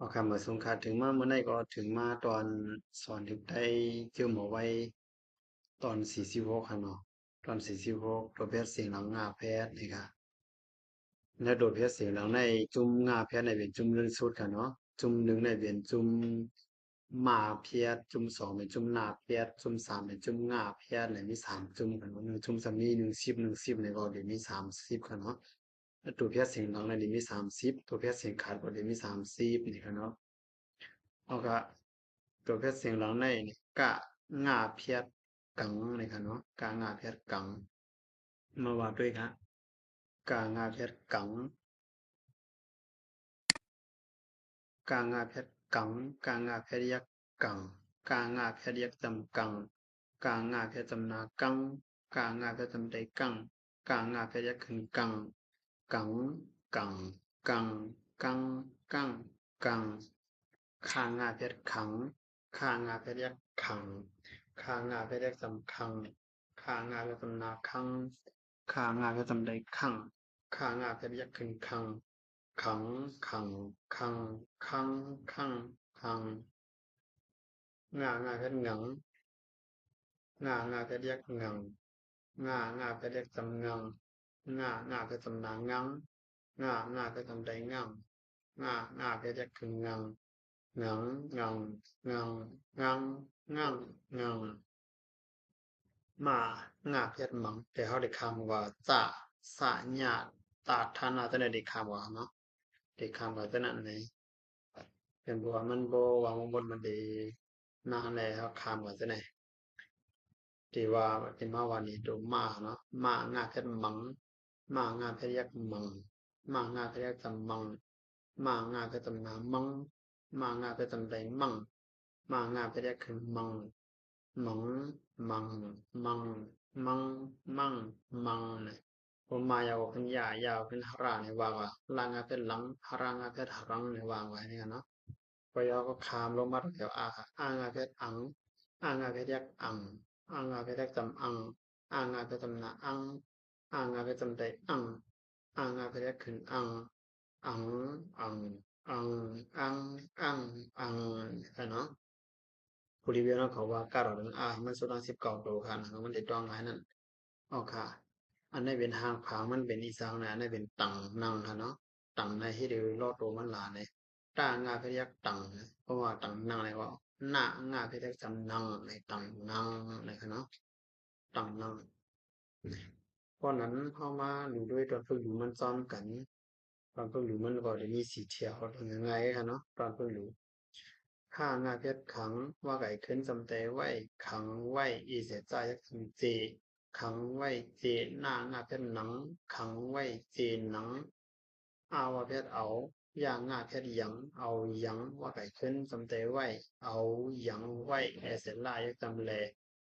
โอเคเมื่อสงครามถึงมาเมื่อไหร่ก็ถึงมาตอนสอนถึงได้เจอหมอไว้ตอน46ค่ะเนาะตอน46ตัวแพทย์เสียงหลังงาแพทย์นี่ค่ะและโดดแพทย์เสียงหลังในจุ่มงาแพทย์ในเป็นจุ่มเรื่องสุดค่ะเนาะจุ่มหนึ่งในเป็นจุ่มหมาแพทย์จุ่มสองเป็นจุ่มหน้าแพทย์จุ่มสามเป็นจุ่มงาแพทย์เลยมี3 จุ่มค่ะเนาะหนึ่งจุ่มสามี110ในก็เดี๋ยวมี30ค่ะเนาะแล้วตัวแพทย์เสียงหลังในเดี๋ยวมี30ตัวแพทย์เสียงขาดก็เดี๋ยวมี30นี่ค่ะเนาะ เอาก็ตัวเพชรเสียงหลังในนี่กะง่าเพียดกังนี่ค่ะเนาะกะง่าเพียดกังมาว่าด้วยครับกะง่าเพียดกังกะง่าเพียดกังกะง่าเพียดยักกังกะง่าเพียดยักจำกังกะง่าเพียดจำนากังกะง่าเพียดจำไดกังกะง่าเพียดยักขึ้นกังกังกังกังกังกังกังข้างาเพชรขังข้างาเพชรยักขังข้างาเพชรยักสำคังข้างาเพชรสำนาคังข้างาเพชรสำใดขังข้างาเพชรยักขึ้นคังขังขังขังขังขังขังงาเพชรหงังงาเพชรยักงังงาเพชรยักสำงังงาเพชรสำนางังงาเพชรสำใดงังงาเพชรยักขึ้นงัง งังงังงังงังงังงังมางาเพียรมังแต่เขาได้คำว่าจะสะญาตาทานาจะได้คำว่าเนาะได้คำว่าจะนั่นเลยเป็นบัวมันโบวางบนมันดีนานแล้วคำว่าจะไหนที่ว่าเป็นมาวันนี้ดูมาเนาะมางาเพียรมังมางาเพียรยักมังมางาเพียรยักจำมังมางาเพียรจำนามังมางาเพียรจำใดมังมางาเพียรยักคือมัง มังมังมังมังมังมังเนี่ยผมมายาวเป็นยาวเป็นหราเนี่ยวางว่าลางาเป็นหลังหรางาเป็นหรังเนี่ยวางไว้เนี่ยเนาะพอยาวก็คามลงมาแถวอาค่ะอางาเป็นอังอางาเป็นยักอังอางาเป็นยักจำอังอางาเป็นจำนาอังอางาเป็นจำใจอังอางาเป็นยักขึ้นอังอังอังอังอังอังอังเนาะ ผู้รีวิวนะเขาว่าการออกมันสุดท้าย19 ตัวค่ะนะมันได้ต้องหลายนั่นอ๋อค่ะอันนี้เป็นทางผามันเป็นอีสานนะอันนี้เป็นตังนังค่ะเนาะตังในที่เดียวรอดตัวมันหลายเลยตางาพยักตังเพราะว่าตังนังเลยว่าหน้างาพยักจำนังในตังนังเลยค่ะเนาะตังนังเพราะนั้นเข้ามาดูด้วยตอนฝึกอยู่มันซ้อมกันตอนฝึกอยู่มันก็จะมี4 เที่ยวยังไงค่ะเนาะตอนฝึกอยู่ ข้างาเพชรขังว่าไก่ขึ้นจำเตไว้ขังไว้อีเสียใจยักษ์เจขังไว้เจหน้างาเพชรหนังขังไว้เจหนังอาวาเพชรเอาย่างงาเพชรหยังเอาหยังว่าไก่ขึ้นจำเตไว้เอาหยังไว้เอเสลายักษ์จำแล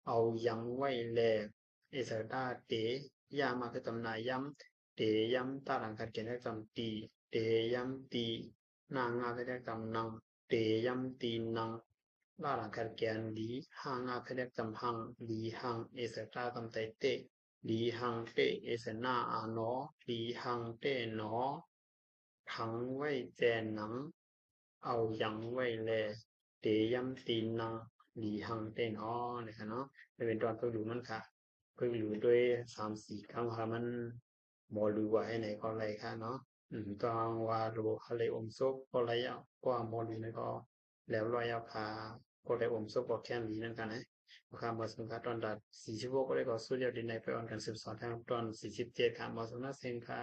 เอาหยังไว้แลเอเสดาเตยามาเพชรจำนายย้ำเตย้ำตาหลังขัดเกณฑ์ยักษ์จำตีเตย้ำตีนางงาเพชรยักษ์จำนัง เตยัมตีนังล่าหลังแคแกนลีหางอาเพเดกจำหังลีหังเอเสตาตำไตเตลีหังเตเอเสนาอาโนลีหังเตโนขังไว้แจนหนังเอายังไว้แลเตยัมตีนังลีหังเตโนเนี่ยเนาะจะเป็นตอนเพิ่งรู้มันค่ะเพิ่งรู้ด้วย3-4 คำค่ะมันบอรู้ว่าให้ไหนก็อะไรค่ะเนาะ ก็ว่ารูอะไรอมซุปก็อะไรอ่ะก็มอดีนะก็แล้วรอยเอาพาก็ได้อมซุปก็แค่นี้นั่นกันนะความมาสมการตอนดัด46ก็ได้ก็สู้เดียวดินในไปออนกัน12 ทางตอน47ค่ะมาสมนักเซงค่ะ